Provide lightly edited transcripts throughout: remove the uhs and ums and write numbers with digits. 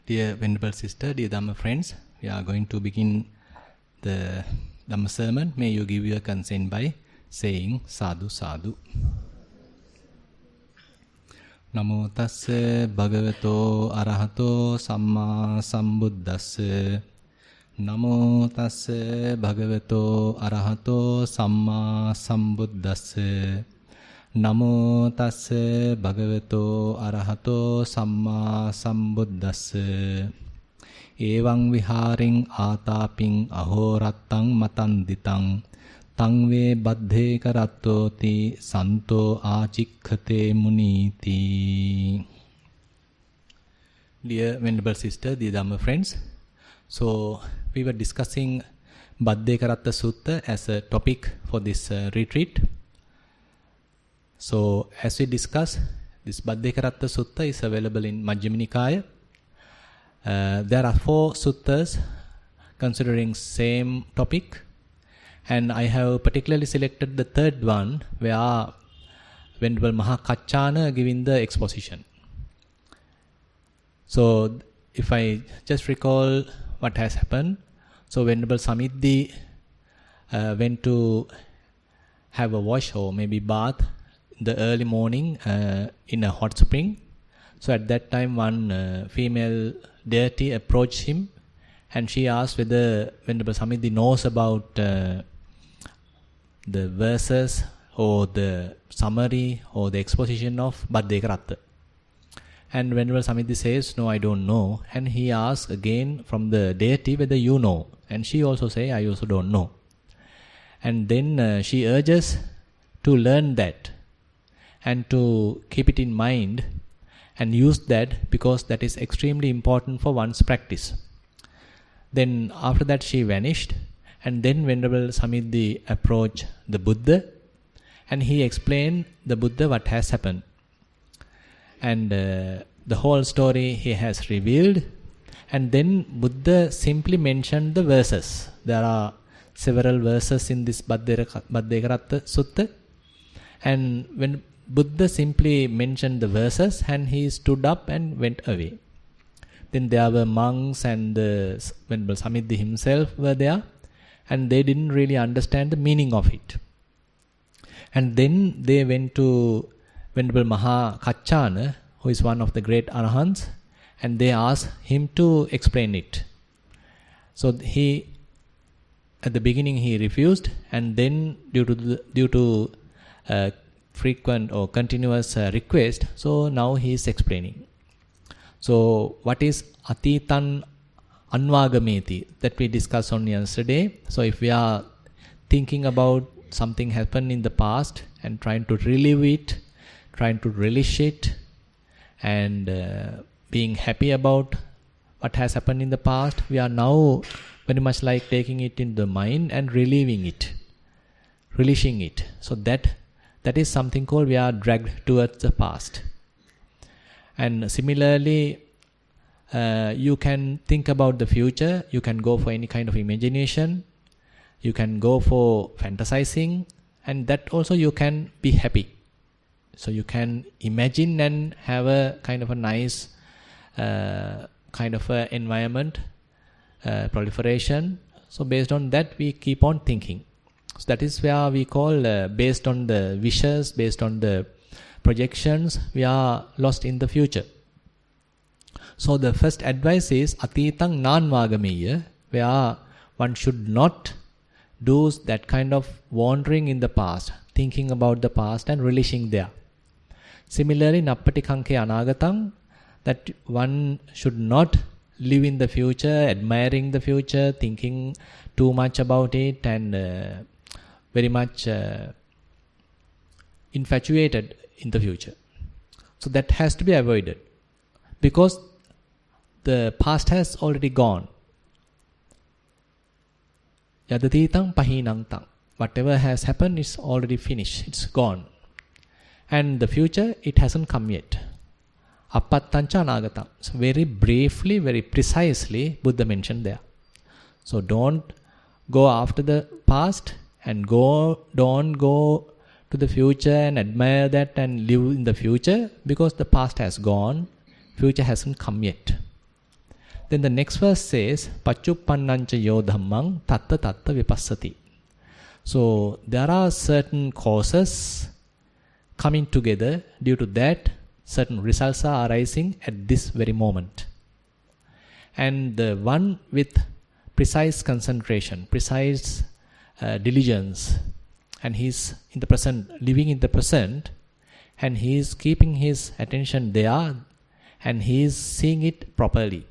Dear Venerable Sister, dear Dhamma friends, we are going to begin the Dhamma sermon. May you give your consent by saying Sadhu Sadhu. Namo tassa bhagavato arahato samma sambuddhassa. Namo tassa bhagavato arahato samma sambuddhassa. Namo tassa bhagavato arahato samma sambuddhassa. Evaṃ viharing ātāpiṃ ahorattaṃ matanditang taṃ ve Bhaddekarattoti santo ācikkate munīti. Dear Venerable Sister, dear Dhamma friends, so we were discussing Bhaddekaratta Sutta as a topic for this retreat. So, as we discussed, this Bhaddekaratta Sutta is available in Majjhima Nikaya. There are 4 suttas considering same topic, and I have particularly selected the third one where Venerable Mahakaccana giving the exposition. So, if I just recall what has happened, so Venerable Samidhi went to have a wash or maybe bath in the early morning in a hot spring. So at that time one female deity approached him and she asked whether Venerable Samidhi knows about the verses or the summary or the exposition of Bhaddekaratta. And Venerable Samidhi says, no, I don't know. And he asks again from the deity whether you know. And she also says, I also don't know. And then she urges to learn that and to keep it in mind and use that because that is extremely important for one's practice. Then after that she vanished, and then Venerable Samidhi approached the Buddha and he explained the Buddha what has happened. And the whole story he has revealed, and then Buddha simply mentioned the verses. There are several verses in this Bhaddekaratta Sutta, and when Buddha simply mentioned the verses and he stood up and went away. Then there were monks and the Venerable Samidhi himself were there, and they didn't really understand the meaning of it. And then they went to Venerable Mahakaccana, who is one of the great arahants, and they asked him to explain it. So he, at the beginning he refused, and then due to frequent or continuous request, so now he is explaining. So what is atitan anvagameti that we discussed on yesterday? So if we are thinking about something happened in the past and trying to relive it, trying to relish it, and being happy about what has happened in the past, we are now very much like taking it in the mind and reliving it, relishing it. So that is something called we are dragged towards the past. And similarly, you can think about the future. You can go for any kind of imagination. You can go for fantasizing, and that also you can be happy. So you can imagine and have a kind of a nice kind of a environment, proliferation. So based on that, we keep on thinking. So that is where we call, based on the wishes, based on the projections, we are lost in the future. So the first advice is atitang nanvagameya, where one should not do that kind of wandering in the past, thinking about the past and relishing there. Similarly, nappatikanke anagatang, that one should not live in the future, admiring the future, thinking too much about it, and very much infatuated in the future. So that has to be avoided because the past has already gone. Yadatitang pahinang tang. Whatever has happened is already finished. It's gone. And the future, it hasn't come yet. Appattancha anagatam. So very briefly, very precisely, Buddha mentioned there. So don't go after the past and don't go to the future and admire that and live in the future because the past has gone, future hasn't come yet. Then the next verse says, Paccupannanca yo dhammang tatta tatta vipassati. So there are certain causes coming together. Due to that, certain results are arising at this very moment. And the one with precise concentration, precise diligence, and he's in the present, living in the present, and he is keeping his attention there, and he is seeing it properly.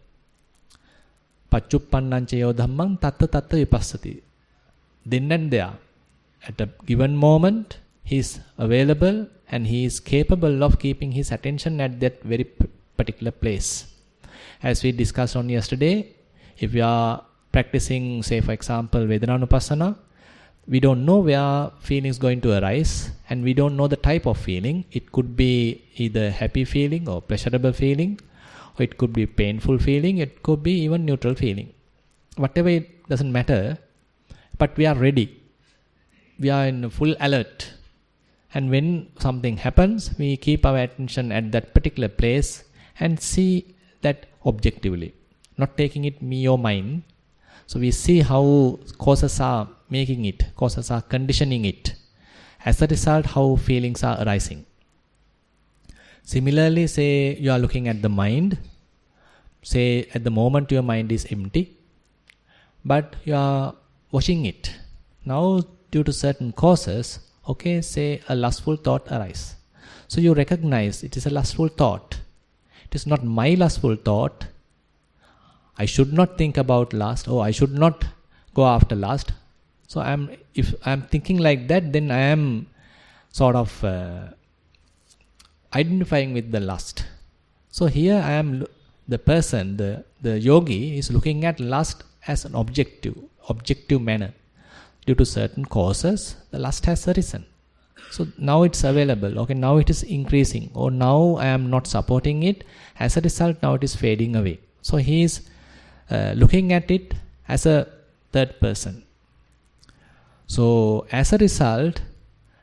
Paccupannanca yo dhammang tatta tatta vipassati. Then and there, at a given moment, he is available and he is capable of keeping his attention at that very particular place. As we discussed on yesterday, if we are practicing, say for example, Vedananupassana, we don't know where feeling is going to arise, and we don't know the type of feeling. It could be either happy feeling or pleasurable feeling, or it could be painful feeling, it could be even neutral feeling. Whatever, it doesn't matter, but we are ready. We are in full alert. And when something happens, we keep our attention at that particular place and see that objectively, not taking it me or mine. So we see how causes are making it, causes are conditioning it. As a result, how feelings are arising. Similarly, say you are looking at the mind. Say at the moment your mind is empty, but you are watching it. Now, due to certain causes, okay, say a lustful thought arises. So you recognize it is a lustful thought. It is not my lustful thought. I should not think about lust, or I should not go after lust. So if I am thinking like that, then I am sort of identifying with the lust. So here I am, the person, the yogi is looking at lust as an objective manner. Due to certain causes, the lust has arisen. So now it's available. Okay, now it is increasing. Or now I am not supporting it. As a result, now it is fading away. So he is looking at it as a third person. So as a result,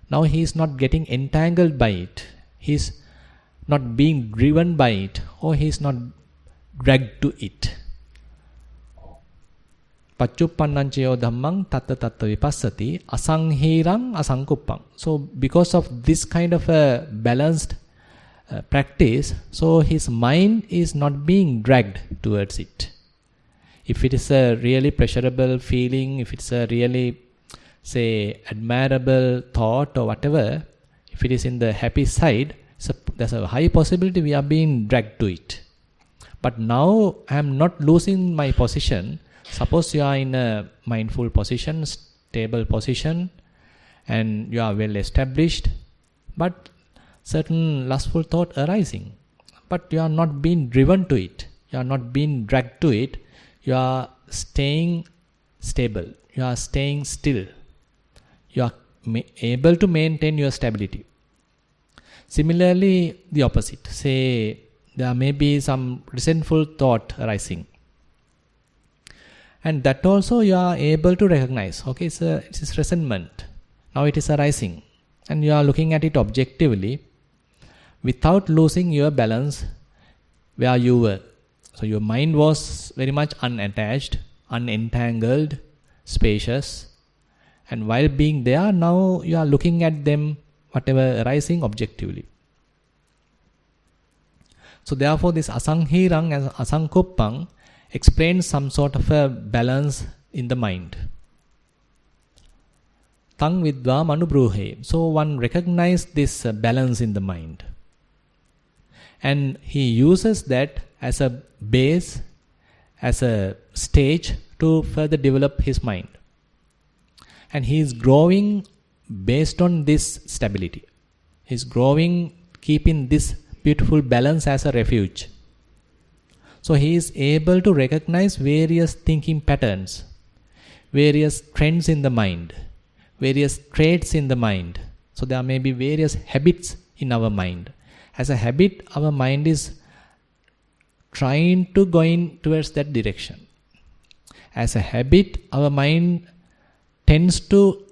now he is not getting entangled by it. He is not being driven by it, or he is not dragged to it. Paccupannanca yo dhammang tatta tatta vipassati asanghirang asankuppang. So because of this kind of a balanced practice, so his mind is not being dragged towards it. If it is a really pleasurable feeling, if it's a really, say, admirable thought or whatever, if it is in the happy side, so there's a high possibility we are being dragged to it. But now I am not losing my position. Suppose you are in a mindful position, stable position, and you are well established, but certain lustful thought arising, but you are not being driven to it, you are not being dragged to it, you are staying stable, you are staying still, you are able to maintain your stability. Similarly, the opposite, say there may be some resentful thought arising, and that also you are able to recognize. Okay, it is resentment. Now it is arising, and you are looking at it objectively without losing your balance where you were. So your mind was very much unattached, unentangled, spacious, and while being there, now you are looking at them, whatever arising, objectively. So therefore this asanghirang and asankuppang explains some sort of a balance in the mind. Tang vidva manubruhe. So one recognizes this balance in the mind. And he uses that as a base, as a stage to further develop his mind. And he is growing based on this stability. He is growing, keeping this beautiful balance as a refuge. So he is able to recognize various thinking patterns, various trends in the mind, various traits in the mind. So there may be various habits in our mind. As a habit, our mind is trying to go in towards that direction. As a habit, our mind tends to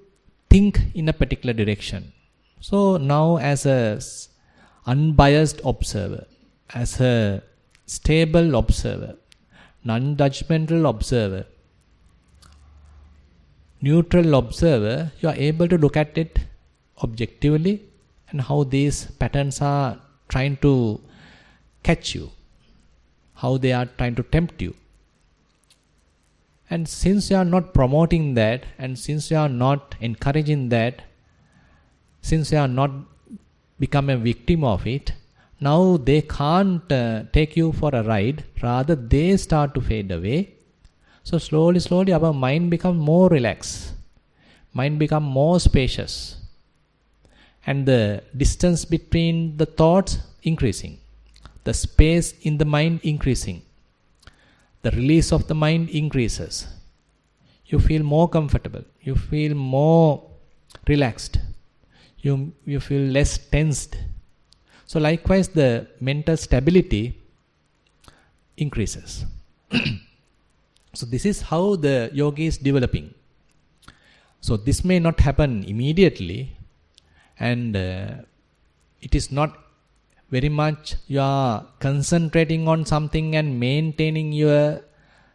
think in a particular direction. So now as a unbiased observer, as a stable observer, non-judgmental observer, neutral observer, you are able to look at it objectively and how these patterns are trying to catch you, how they are trying to tempt you. And since you are not promoting that, and since you are not encouraging that, since you are not become a victim of it, now they can't take you for a ride, rather they start to fade away. So slowly our mind becomes more relaxed, mind becomes more spacious, and the distance between the thoughts increasing, the space in the mind increasing, the release of the mind increases. You feel more comfortable, you feel more relaxed, you feel less tensed. So likewise the mental stability increases. So this is how the yogi is developing. So this may not happen immediately, and it is not very much you are concentrating on something and maintaining your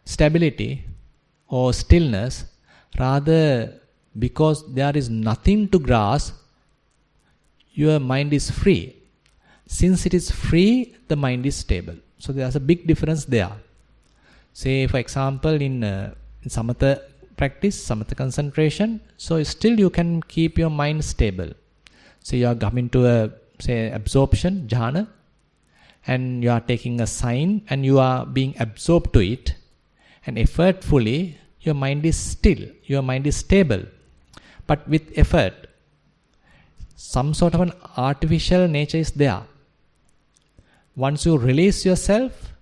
stability or stillness. Rather, because there is nothing to grasp, your mind is free. Since it is free, the mind is stable. So there's a big difference there. Say for example in samatha practice, samatha concentration, so still you can keep your mind stable. So you are coming to a absorption, jhana, and you are taking a sign and you are being absorbed to it, and effortfully your mind is still, your mind is stable. But with effort, some sort of an artificial nature is there. Once you release yourself,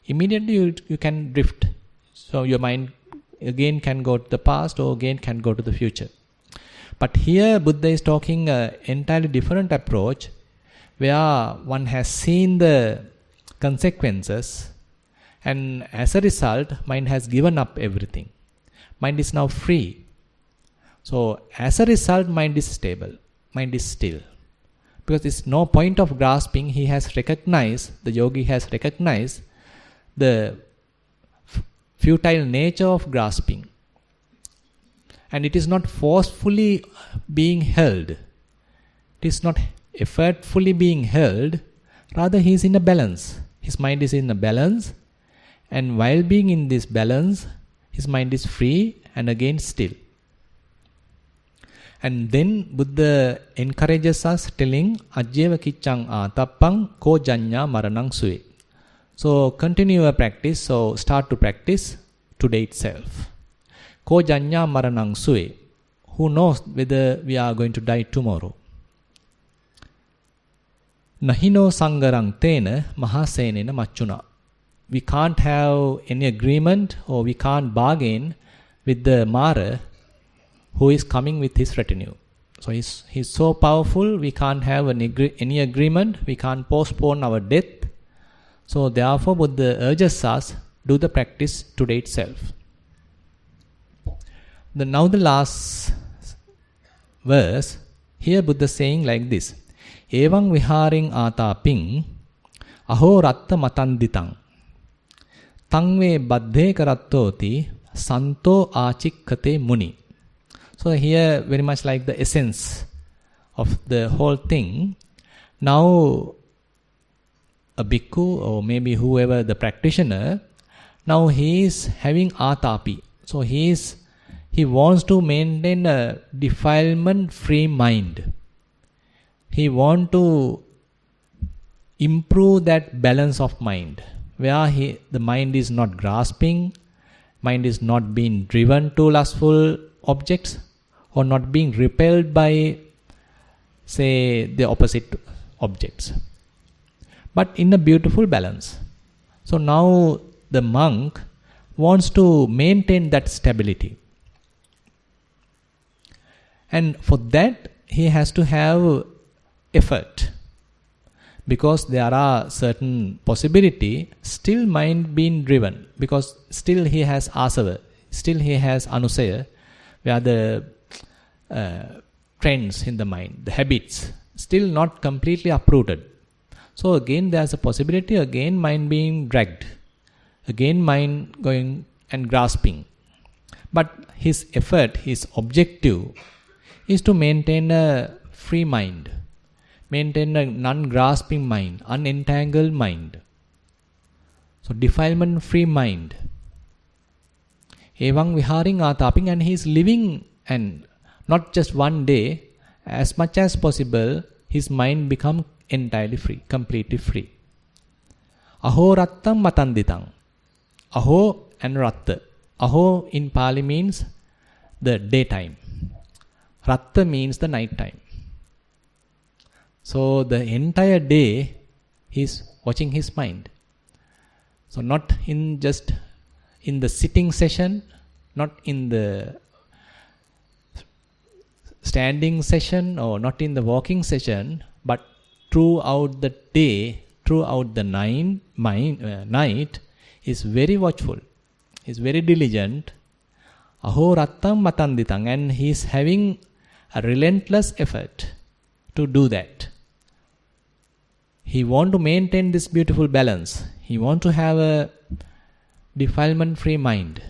immediately you can drift. So your mind again can go to the past or again can go to the future. But here Buddha is talking an entirely different approach, where one has seen the consequences, and as a result mind has given up everything. Mind is now free. So as a result mind is stable, mind is still. Because there is no point of grasping. He has recognized, the yogi has recognized the futile nature of grasping. And it is not forcefully being held. It is not effortfully being held. Rather, he is in a balance. His mind is in a balance. And while being in this balance, his mind is free and again still. And then Buddha encourages us, telling, Ajjeva kiccang atappang ko janya maranang sue. So continue your practice. So start to practice today itself. Ko janya maranang sue. Who knows whether we are going to die tomorrow? Nahino sangarang tena mahasenena machuna. We can't have any agreement or we can't bargain with the Mara who is coming with his retinue. So he's so powerful, we can't have any agreement, we can't postpone our death. So therefore Buddha urges us, do the practice today itself. Now the last verse, here Buddha is saying like this. Evang viharing ataping aho ratta matanditang tangve Bhaddekarattoti santo achikkate muni. So here very much like the essence of the whole thing. Now a bhikkhu or maybe whoever the practitioner, now he is having atapi. So he wants to maintain a defilement free mind. He wants to improve that balance of mind, where the mind is not grasping, mind is not being driven to lustful objects, or not being repelled by, say, the opposite objects, but in a beautiful balance. So now the monk wants to maintain that stability. And for that, he has to have effort. Because there are certain possibility, still mind being driven. Because still he has asava, still he has anusaya, where the trends in the mind, the habits, still not completely uprooted. So again there's a possibility, again mind being dragged. again mind going and grasping. But his effort, his objective is to maintain a free mind, maintain a non-grasping mind, unentangled mind. So defilement-free mind. Evang viharing ataping, and he is living, and not just one day, as much as possible, his mind become entirely free, completely free. Aho rattam matanditang. Aho and ratta. Aho in Pali means the daytime. Ratta means the night time. So the entire day he is watching his mind. So not in just in the sitting session, not in the standing session, or not in the walking session, but throughout the day, throughout the night, is very watchful, is very diligent. Aho rattam matanditang, and he is having a relentless effort to do that. He want to maintain this beautiful balance. He want to have a defilement-free mind.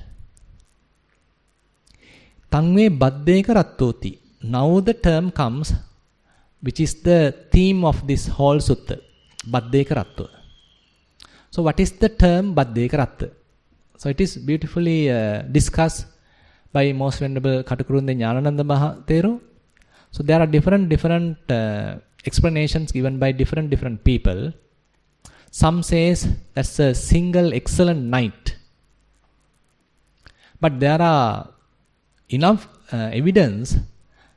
Tangve Bhaddekarattoti. Now the term comes, which is the theme of this whole sutta, Bhaddekaratta. So what is the term Bhaddekaratta? So it is beautifully discussed by Most Venerable Katukurunde Jnanananda Thero. So there are different explanations given by different people. Some says that's a single excellent night. But there are enough evidence.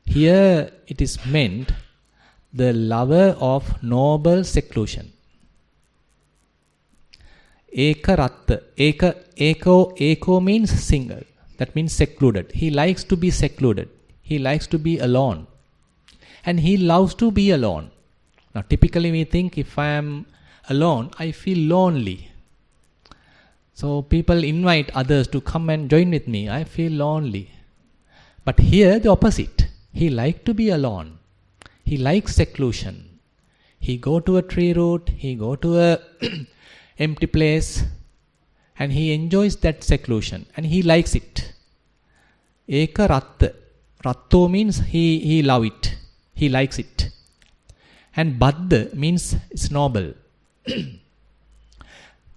Here it is meant the lover of noble seclusion. Ekaratta. Eko means single. That means secluded. He likes to be secluded. He likes to be alone. And he loves to be alone. Now typically we think if I am alone, I feel lonely. So people invite others to come and join with me. I feel lonely. But here the opposite. He likes to be alone. He likes seclusion. He go to a tree root. He go to a empty place. And he enjoys that seclusion. And he likes it. Eka ratta. Ratto means he love it. He likes it. And Baddha means it's noble.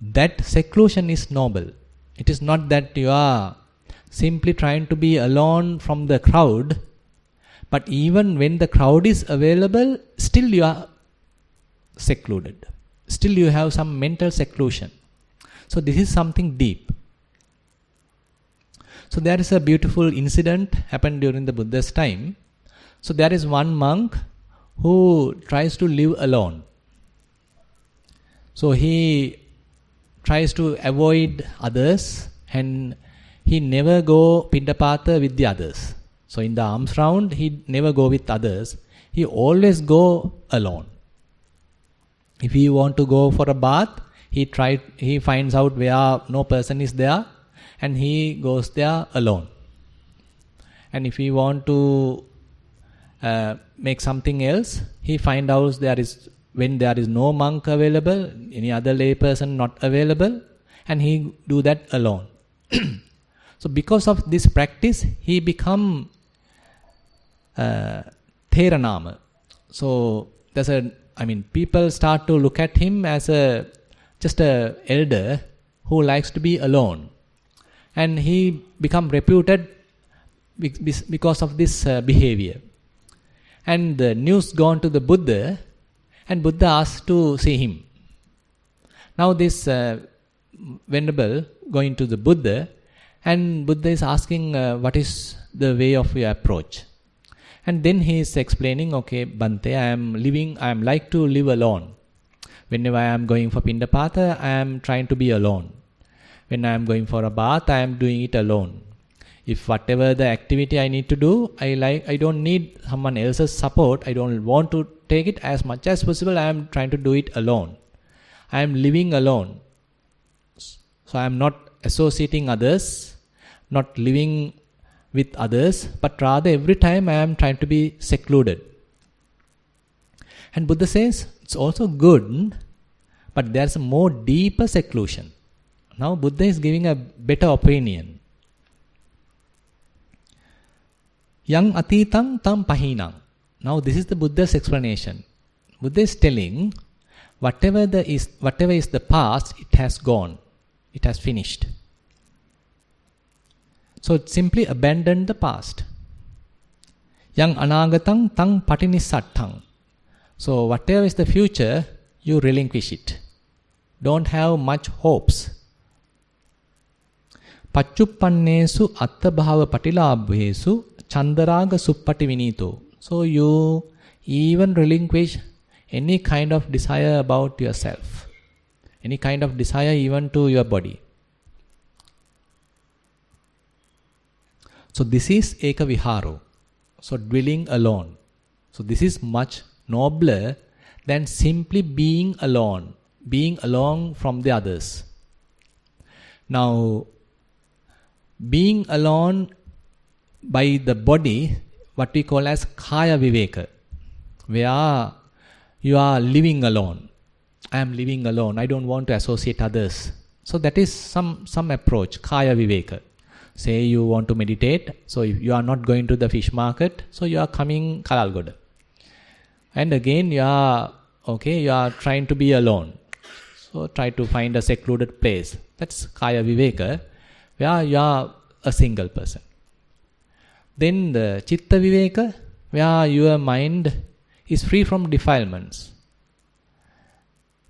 That seclusion is noble. It is not that you are simply trying to be alone from the crowd, but even when the crowd is available, still you are secluded. Still you have some mental seclusion. So this is something deep. So there is a beautiful incident happened during the Buddha's time. So there is one monk who tries to live alone. So he tries to avoid others, and he never go pindapata with the others. So in the alms round, he never go with others. He always go alone. If he want to go for a bath, he finds out where no person is there, and he goes there alone. And if he want to make something else, he finds out when there is no monk available, any other lay person not available, and he do that alone. So because of this practice, he become Theranama. So people start to look at him as just a elder who likes to be alone, and he become reputed because of this behavior. And the news gone to the Buddha, and Buddha asked to see him. Now this venerable going to the Buddha, and Buddha is asking what is the way of your approach. And then he is explaining, okay, Bhante, I am like to live alone. Whenever I am going for pindapata, I am trying to be alone. When I am going for a bath, I am doing it alone. If whatever the activity I need to do, I don't need someone else's support. I don't want to take it as much as possible. I am trying to do it alone. I am living alone. So I am not associating others, not living with others, but rather every time I am trying to be secluded. And Buddha says, it's also good, but there's a more deeper seclusion. Now Buddha is giving a better opinion. Yang atitang tam pahinang. Now this is the Buddha's explanation. Buddha is telling, whatever is the past, it has gone. It has finished. So simply abandon the past. Yang anagatang tang patinissattang. So whatever is the future, you relinquish it. Don't have much hopes. Pachuppannesu attabhava patilabhesu chandaraga suppati vinito. So you even relinquish any kind of desire about yourself. Any kind of desire even to your body. So this is eka viharo. So dwelling alone. So this is much nobler than simply being alone from the others. Now, being alone by the body, what we call as kaya viveka, where you are living alone. I am living alone. I don't want to associate others. So that is some approach, kaya viveka. Say you want to meditate, so if you are not going to the fish market, so you are coming Kalalgoda. And again you are trying to be alone. So try to find a secluded place. That's kaya viveka, where you are a single person. Then the chitta viveka, where your mind is free from defilements,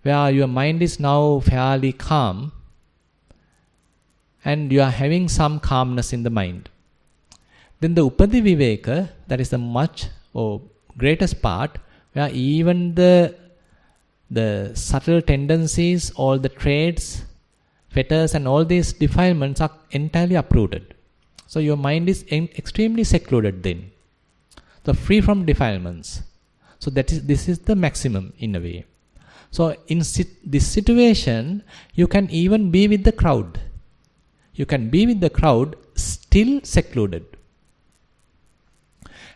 where your mind is now fairly calm and you are having some calmness in the mind. Then the upadi viveka, that is the much greatest part, where even the subtle tendencies, all the traits, fetters and all these defilements are entirely uprooted. So your mind is extremely secluded then. So free from defilements. So this is the maximum in a way. So in this situation, you can even be with the crowd. You can be with the crowd still secluded.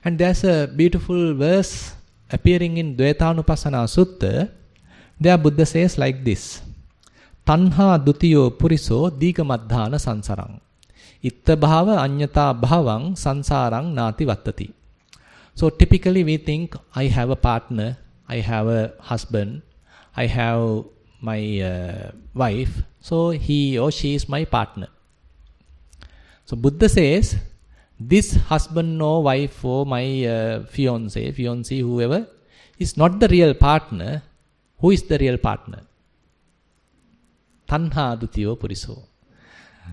And there's a beautiful verse appearing in Dvaitanupassana Sutta. There Buddha says like this: Tanha dutiyo puriso dīgamadhāna sansarang. Itta bhava anyata bhavang sansarang nāti vattati. So typically we think, I have a partner, I have a husband, I have my wife, so he or she is my partner. So Buddha says, this husband or wife or my fiancé, whoever, is not the real partner. Who is the real partner? Tanha dutiyo puriso.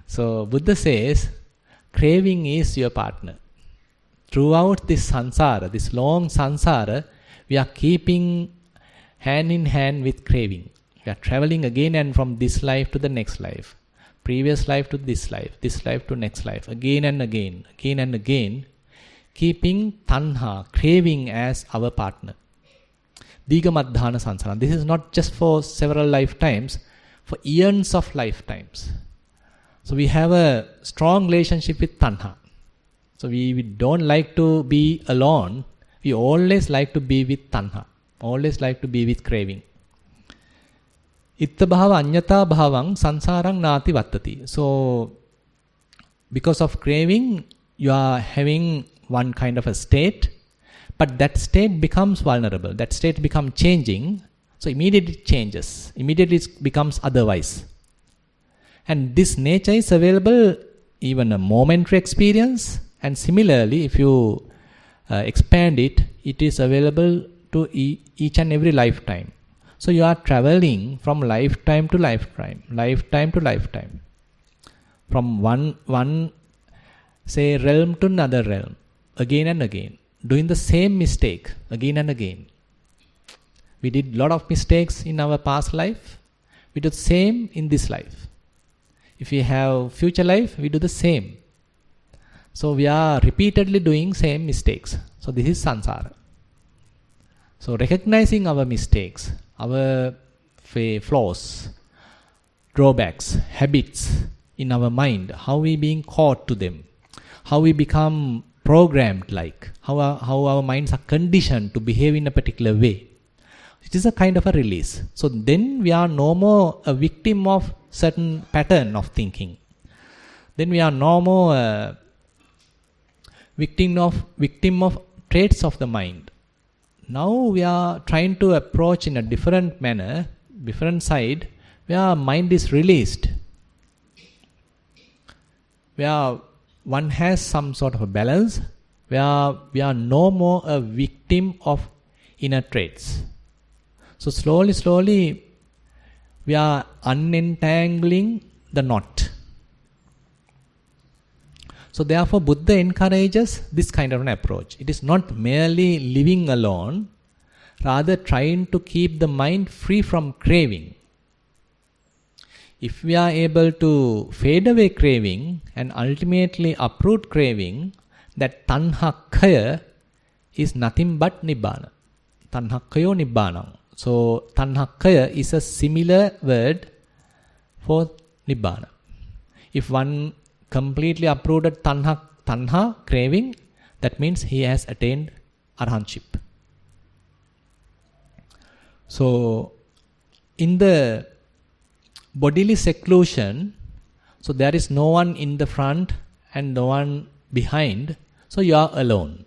So Buddha says, craving is your partner. Throughout this sansara, this long sansara, we are keeping hand in hand with craving. We are traveling again and from this life to the next life. Previous life to this life to next life, again and again, keeping tanha, craving as our partner. Dīgamadhāna sansara. This is not just for several lifetimes, for eons of lifetimes. So we have a strong relationship with tanha. So we don't like to be alone. We always like to be with tanha. Always like to be with craving. Itta bhava anyata bhavang sansarang nāti vattati. So, because of craving, you are having one kind of a state, but that state becomes vulnerable. That state becomes changing. So, immediately it changes. Immediately it becomes otherwise. And this nature is available even a momentary experience. And similarly, if you expand it, it is available to each and every lifetime. So you are traveling from lifetime to lifetime. From one say realm to another realm, again and again, doing the same mistake again and again. We did a lot of mistakes in our past life. We do the same in this life. If we have future life, we do the same. So we are repeatedly doing same mistakes. So this is sansara. So recognizing our mistakes, our flaws, drawbacks, habits in our mind, how we being caught to them, how we become programmed, like how our minds are conditioned to behave in a particular way. It is a kind of a release. So then we are no more a victim of certain pattern of thinking. Then we are no more victim of traits of the mind. Now we are trying to approach in a different manner, different side, where mind is released, where one has some sort of a balance, where we are no more a victim of inner traits. So slowly we are unentangling the knot. So therefore Buddha encourages this kind of an approach. It is not merely living alone, rather trying to keep the mind free from craving. If we are able to fade away craving and ultimately uproot craving, that tanhakkaya is nothing but nibbana. Tanhakkayo nibbanam. So tanhakkaya is a similar word for nibbana. If one completely uprooted tanha, craving, that means he has attained arahantship. So in the bodily seclusion, so there is no one in the front and no one behind, so you are alone.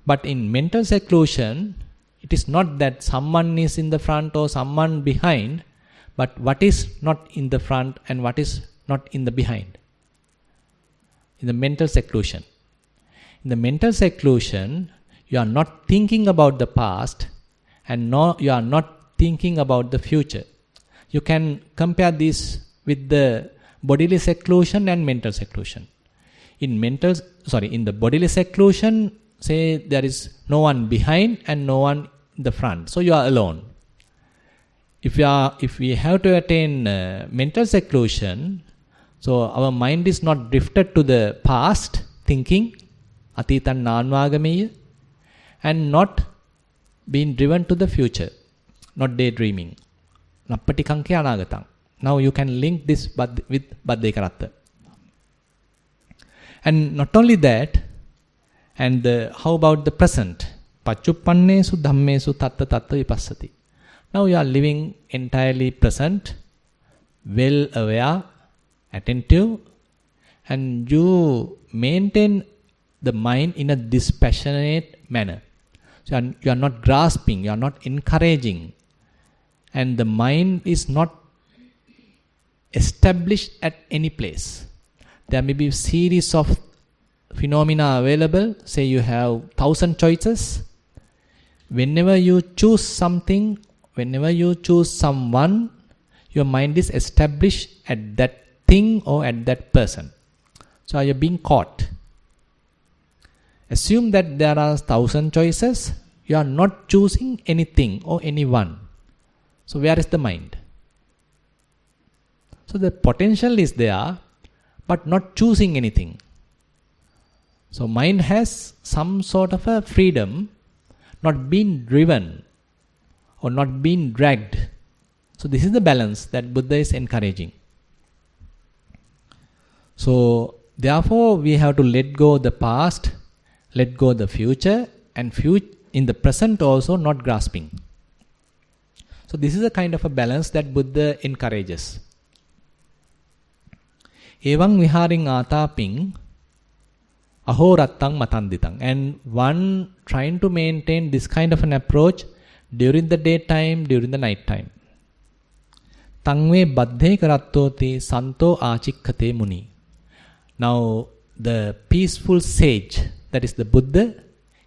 But in mental seclusion, it is not that someone is in the front or someone behind, but what is not in the front and what is not in the behind. In the mental seclusion. In the mental seclusion, you are not thinking about the past and you are not thinking about the future. You can compare this with the bodily seclusion and mental seclusion. In the bodily seclusion, say there is no one behind and no one in the front, so you are alone. If we have to attain mental seclusion, so our mind is not drifted to the past thinking, atitan nanvagameya, and not being driven to the future, not daydreaming. Nappatikanke anagatang. Now you can link this with Bhaddekaratta. And not only that, and how about the present? Pachuppannesu dhammesu tatta tatta vipassati. Now you are living entirely present, well aware, attentive, and you maintain the mind in a dispassionate manner. So you are not grasping, you are not encouraging, and the mind is not established at any place. There may be a series of phenomena available. Say you have 1,000 choices. Whenever you choose something, whenever you choose someone, your mind is established at that thing or at that person. So you are being caught. Assume that there are 1,000 choices. You are not choosing anything or anyone. So where is the mind? So the potential is there, but not choosing anything. So mind has some sort of a freedom, not being driven or not being dragged. So this is the balance that Buddha is encouraging. So therefore we have to let go the past, let go the future, and in the present also not grasping. So this is a kind of a balance that Buddha encourages. Evang viharing ataping ahorattang matanditang. And one trying to maintain this kind of an approach during the daytime, during the night time. Tangve Bhaddekarattoti santo achikkate muni. Now the peaceful sage, that is the Buddha,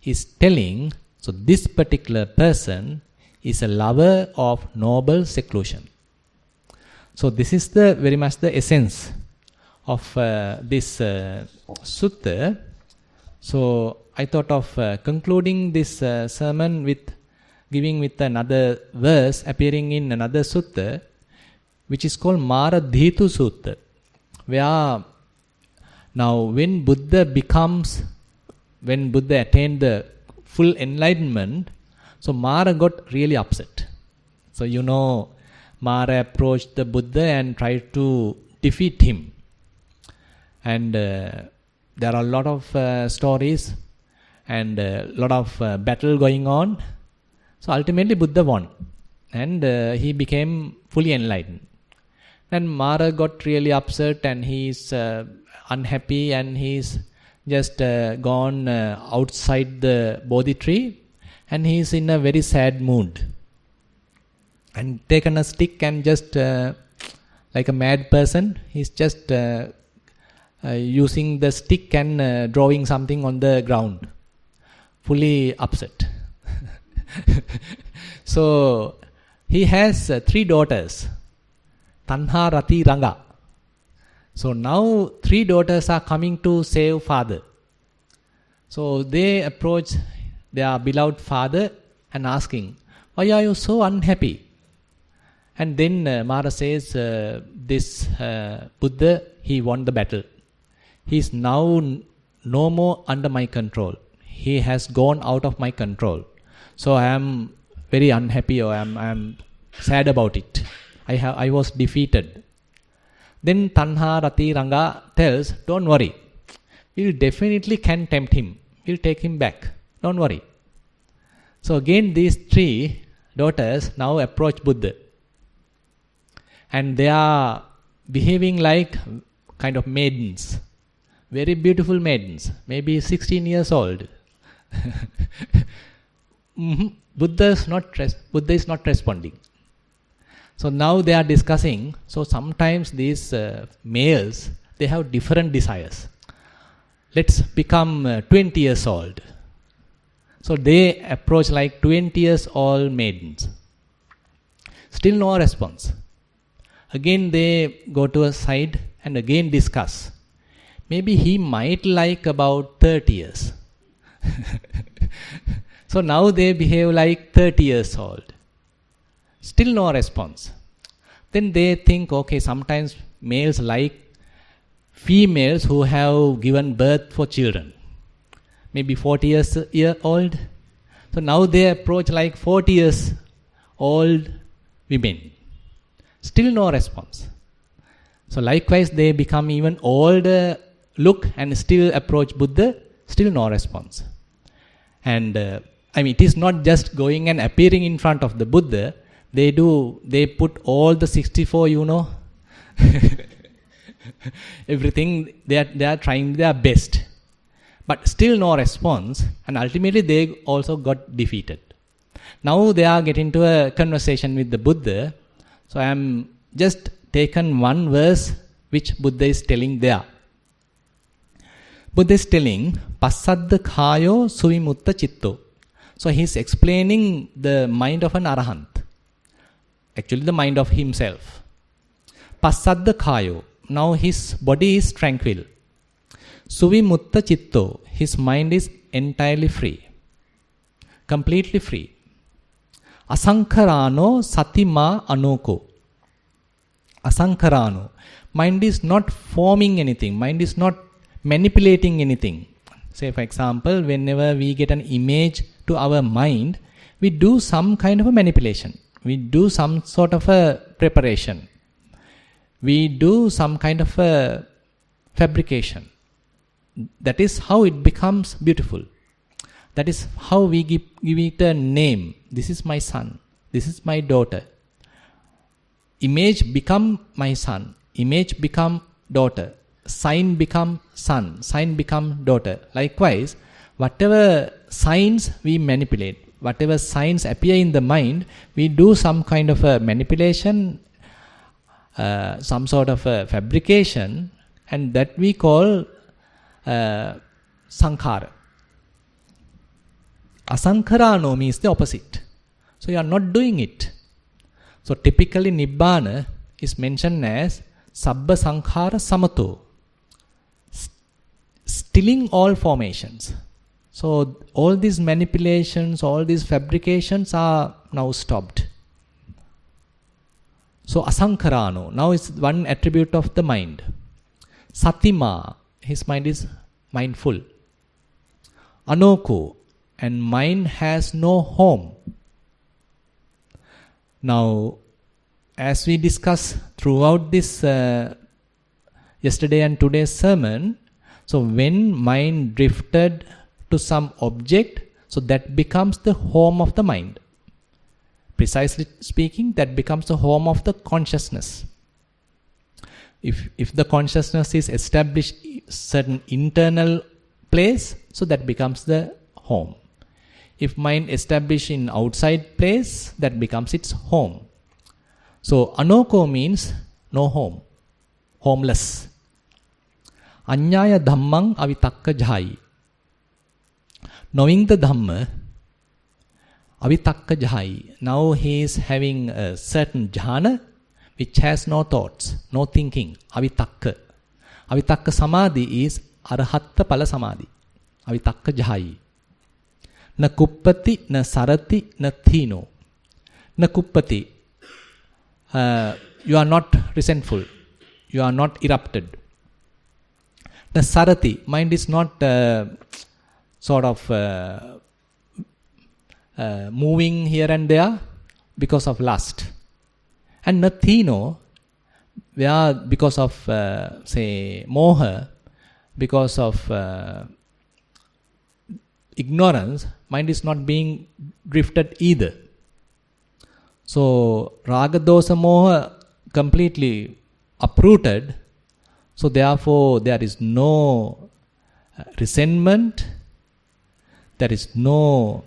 is telling, so this particular person is a lover of noble seclusion. So this is very much the essence of this sutta. So I thought of concluding this sermon with another verse appearing in another sutta, which is called Maradhitu Sutta, where now when Buddha attained the full enlightenment, so Mara got really upset. So Mara approached the Buddha and tried to defeat him. And there are a lot of stories and a lot of battle going on. So ultimately Buddha won and he became fully enlightened. And Mara got really upset and he's unhappy and he's just gone outside the Bodhi tree and he's in a very sad mood. And taken a stick and just like a mad person, he's just using the stick and drawing something on the ground. Fully upset. So he has 3 daughters. Tanha, Rati, Ranga. So now 3 daughters are coming to save father. So they approach their beloved father and asking, why are you so unhappy? And then Mara says, this Buddha, he won the battle. He is now no more under my control. He has gone out of my control. So I am very unhappy or I am sad about it. I was defeated. Then Tanha, Rati, Ranga tells, don't worry. We definitely can tempt him. We'll take him back. Don't worry. So again these 3 daughters now approach Buddha. And they are behaving like kind of maidens. Very beautiful maidens. Maybe 16 years old. Buddha is not responding. So now they are discussing. So sometimes these males, they have different desires. Let's become 20 years old. So they approach like 20 years old maidens. Still no response. Again they go to a side and again discuss. Maybe he might like about 30 years. So now they behave like 30 years old. Still no response. Then they think, okay, sometimes males like females who have given birth for children. Maybe 40 years old. So now they approach like 40 years old women. Still no response. So likewise they become even older look and still approach Buddha. Still no response. And it is not just going and appearing in front of the Buddha. They put all the 64, everything, they are trying their best. But still no response, and ultimately they also got defeated. Now they are getting to a conversation with the Buddha. So I am just taken one verse which Buddha is telling there. Buddha is telling, Passadda Khayo Suvimutta Chitto. So he is explaining the mind of an Arahant. Actually the mind of himself. Passadda Khayo. Now his body is tranquil. Suvimutta Chitto. His mind is entirely free. Completely free. Asankharano Satima Anoko. Asankharano. Mind is not forming anything. Mind is not manipulating anything. Say for example, whenever we get an image to our mind, we do some kind of a manipulation. We do some sort of a preparation. We do some kind of a fabrication. That is how it becomes beautiful. That is how we give it a name. This is my son. This is my daughter. Image become my son. Image become daughter. Sign become son. Sign become daughter. Likewise, whatever signs we manipulate, whatever signs appear in the mind, we do some kind of a manipulation, some sort of a fabrication, and that we call sankhara. Asankharano means the opposite. So you are not doing it. So typically Nibbana is mentioned as Sabba Sankhara Samato. Stilling all formations. So all these manipulations, all these fabrications are now stopped. So Asankharano, now is one attribute of the mind. Satima, his mind is mindful. Anoko, and mind has no home. Now, as we discussed throughout this yesterday and today's sermon, so when mind drifted to some object, so that becomes the home of the mind. Precisely speaking, that becomes the home of the consciousness. If the consciousness is established certain internal place, so that becomes the home. If mind established in outside place, that becomes its home. So anoko means no home, homeless. Anyaya dhammang avitakka jhayi. Knowing the Dhamma, avitakka jhayi. Now he is having a certain jhana which has no thoughts, no thinking. Avitakka. Avitakka samadhi is arahatta pala samadhi. Avitakka jhayi. Na kuppati, na sarati, na thino. Na kuppati. You are not resentful. You are not erupted. Na sarati. Mind is not moving here and there because of lust. And na thino, where because of, say, moha, because of ignorance, mind is not being drifted either. So, raga, dosa, moha completely uprooted. So, therefore, there is no resentment, there is no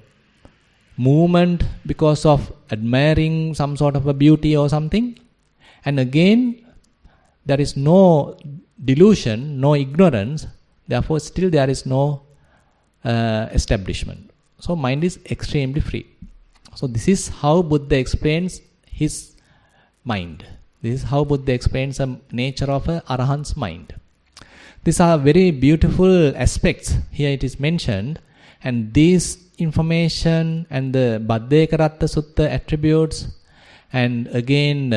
movement because of admiring some sort of a beauty or something. And again, there is no delusion, no ignorance. Therefore, still there is no establishment. So, mind is extremely free. So, this is how Buddha explains his mind. This is how Buddha explains the nature of an Arahant's mind. These are very beautiful aspects. Here it is mentioned. And these information and the Bhaddekaratta Sutta attributes, and again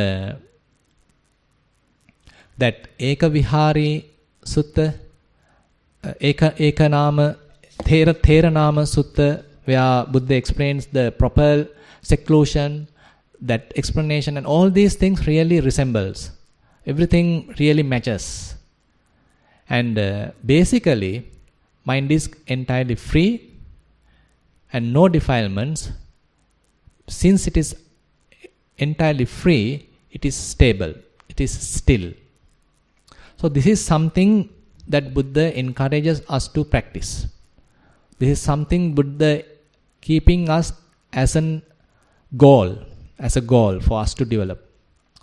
that Eka Vihari Sutta, Eka Nama, Thero Nama Sutta, where Buddha explains the proper seclusion, that explanation, and all these things really resembles. Everything really matches. And basically, mind is entirely free and no defilements. Since it is entirely free, it is stable, it is still. So this is something that Buddha encourages us to practice. This is something Buddha keeping us as a goal for us to develop.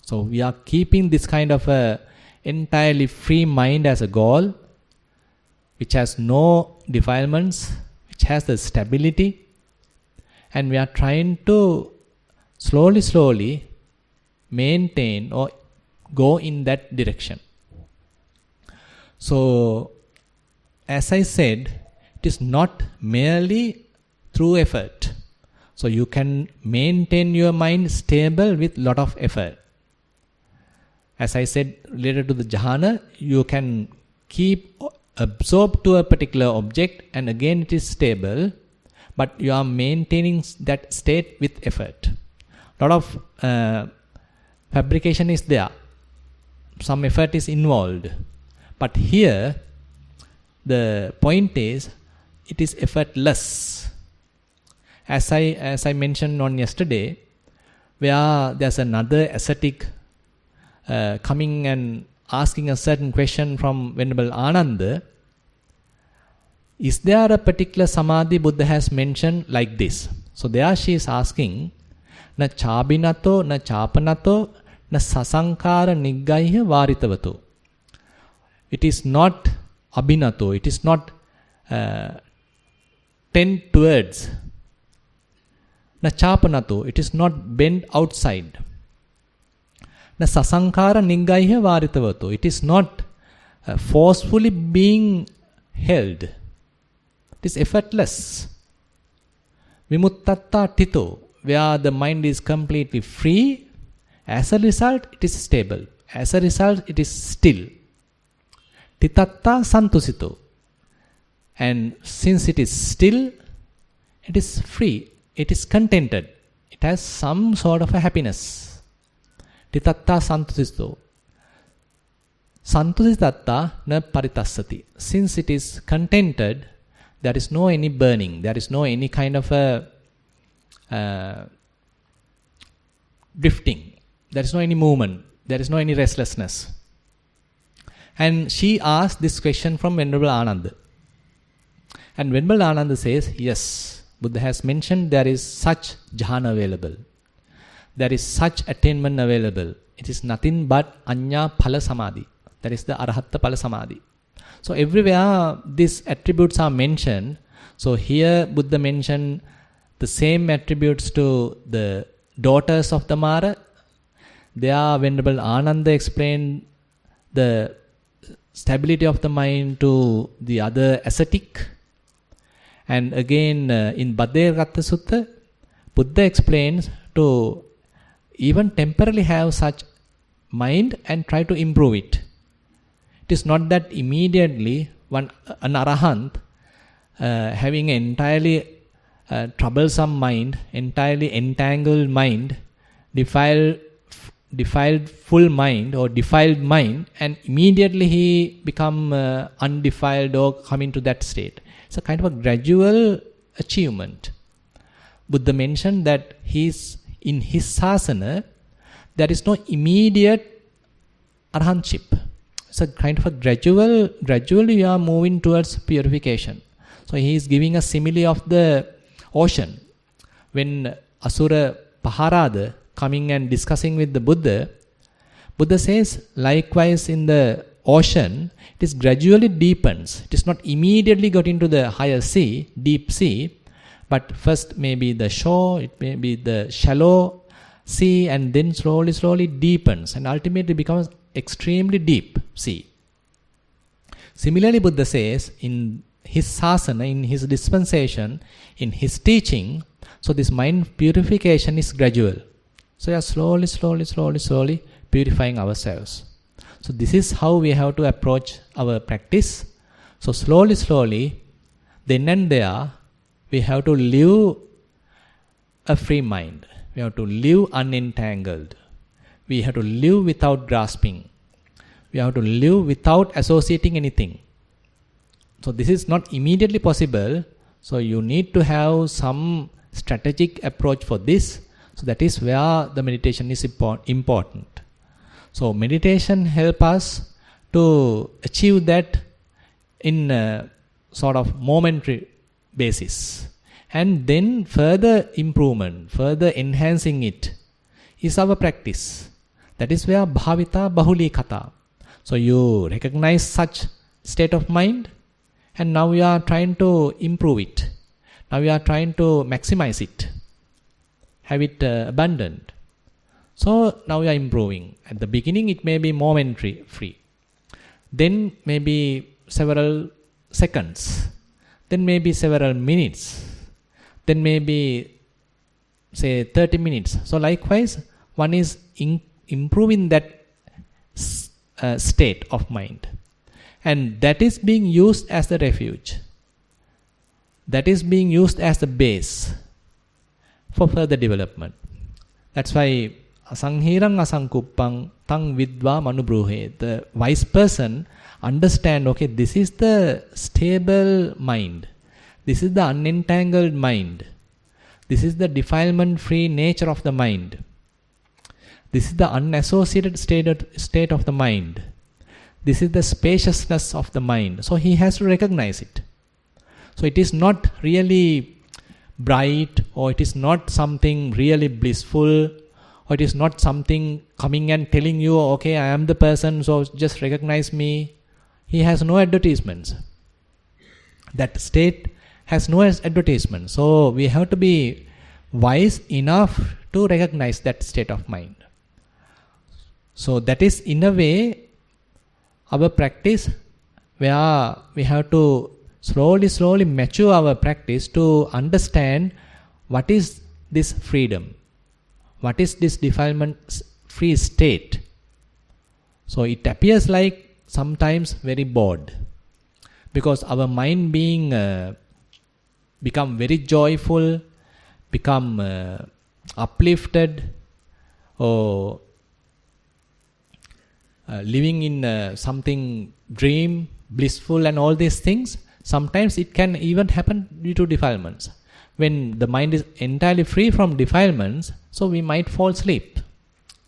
So we are keeping this kind of a entirely free mind as a goal, which has no defilements, which has the stability, and we are trying to slowly maintain or go in that direction. So, as I said, it is not merely through effort. So you can maintain your mind stable with lot of effort. As I said, related to the jhana, you can keep absorbed to a particular object and again it is stable, but you are maintaining that state with effort. Lot of fabrication is there. Some effort is involved. But here, the point is, it is effortless. As I mentioned on yesterday, where there's another ascetic coming and asking a certain question from Venerable Ananda, is there a particular samadhi Buddha has mentioned like this? So there she is asking, na chabinato, na chapanato, na sasankara niggaiha varitavato. It is not abhinato, it is not tend towards. Na chapanato, it is not bent outside. Na sasankara niggaiha varitavato, it is not forcefully being held. It is effortless. Vimuttatta tito, where the mind is completely free. As a result, it is stable. As a result, it is still. Titatta santusito. And since it is still, it is free. It is contented. It has some sort of a happiness. Titatta santusito. Santusitatta na paritassati. Since it is contented, there is no any burning. There is no any kind of a drifting. There is no any movement. There is no any restlessness. And she asked this question from Venerable Ananda. And Venerable Ananda says, yes, Buddha has mentioned there is such jhana available. There is such attainment available. It is nothing but Anya Phala Samadhi. That is the Arahatta Phala Samadhi. So everywhere these attributes are mentioned. So here Buddha mentioned the same attributes to the daughters of the Mara. There Venerable Ananda explained the stability of the mind to the other ascetic. And again in Bhaddekaratta Sutta, Buddha explains to even temporarily have such mind and try to improve it. It is not that immediately an arahant having an entirely troublesome mind, entirely entangled mind, defiled full mind or defiled mind, and immediately he become undefiled or come into that state. It's a kind of a gradual achievement. Buddha mentioned that in his sasana, there is no immediate arahantship. It's a kind of a gradually we are moving towards purification. So he is giving a simile of the ocean. When Asura Paharada coming and discussing with the Buddha, Buddha says, likewise in the ocean, it is gradually deepens. It is not immediately got into the higher sea, deep sea, but first maybe the shore, it may be the shallow sea, and then slowly deepens and ultimately becomes extremely deep sea. Similarly, Buddha says in his sasana, in his dispensation, in his teaching, so this mind purification is gradual. So we are slowly purifying ourselves. So this is how we have to approach our practice. So slowly, then and there, we have to live a free mind. We have to live unentangled. We have to live without grasping. We have to live without associating anything. So this is not immediately possible. So you need to have some strategic approach for this. So that is where the meditation is important. So meditation helps us to achieve that in a sort of momentary basis. And then further improvement, further enhancing it is our practice. That is where bhavita bahuli kata. So you recognize such state of mind, and now you are trying to improve it. Now you are trying to maximize it, have it abundant. So now you are improving. At the beginning it may be momentary free. Then maybe several seconds. Then maybe several minutes. Then maybe say 30 minutes. So likewise, one is improving that state of mind. And that is being used as the refuge. That is being used as the base for further development. That's why asangherang asangkuppang tang vidva manubruhe. The wise person understand, okay, this is the stable mind. This is the unentangled mind. This is the defilement-free nature of the mind. This is the unassociated state of the mind. This is the spaciousness of the mind. So he has to recognize it. So it is not really bright, or it is not something really blissful, or it is not something coming and telling you, okay, I am the person, so just recognize me. He has no advertisements. That state has no advertisement. So we have to be wise enough to recognize that state of mind. So that is in a way our practice, where we have to slowly mature our practice to understand what is this freedom, what is this defilement free state. So it appears like sometimes very bored, because our mind being become very joyful, become uplifted, or living in something dream, blissful, and all these things. Sometimes it can even happen due to defilements. When the mind is entirely free from defilements, so we might fall asleep.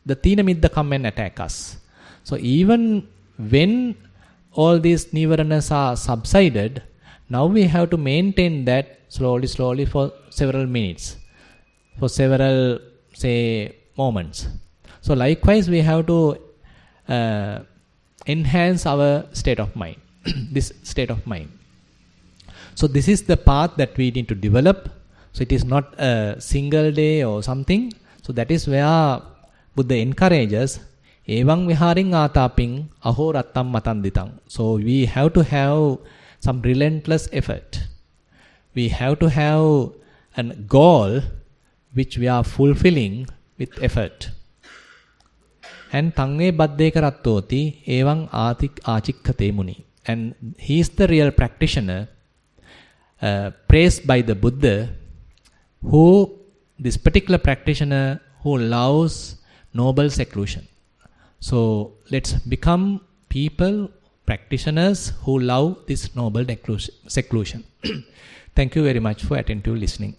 The Tina Midda come and attack us. So even when all these nivaranas are subsided, now we have to maintain that slowly for several minutes, for several, say, moments. So likewise, we have to enhance our state of mind, this state of mind. So this is the path that we need to develop. So it is not a single day or something. So that is where Buddha encourages, Evang viharing ataping aho rattam matanditang. So we have to have some relentless effort. We have to have a goal which we are fulfilling with effort. And tangne Bhaddekarattoti evang achikkate muni. And he is the real practitioner, praised by the Buddha, who, this particular practitioner who loves noble seclusion. So let's become people, practitioners who love this noble seclusion. Thank you very much for attentive listening.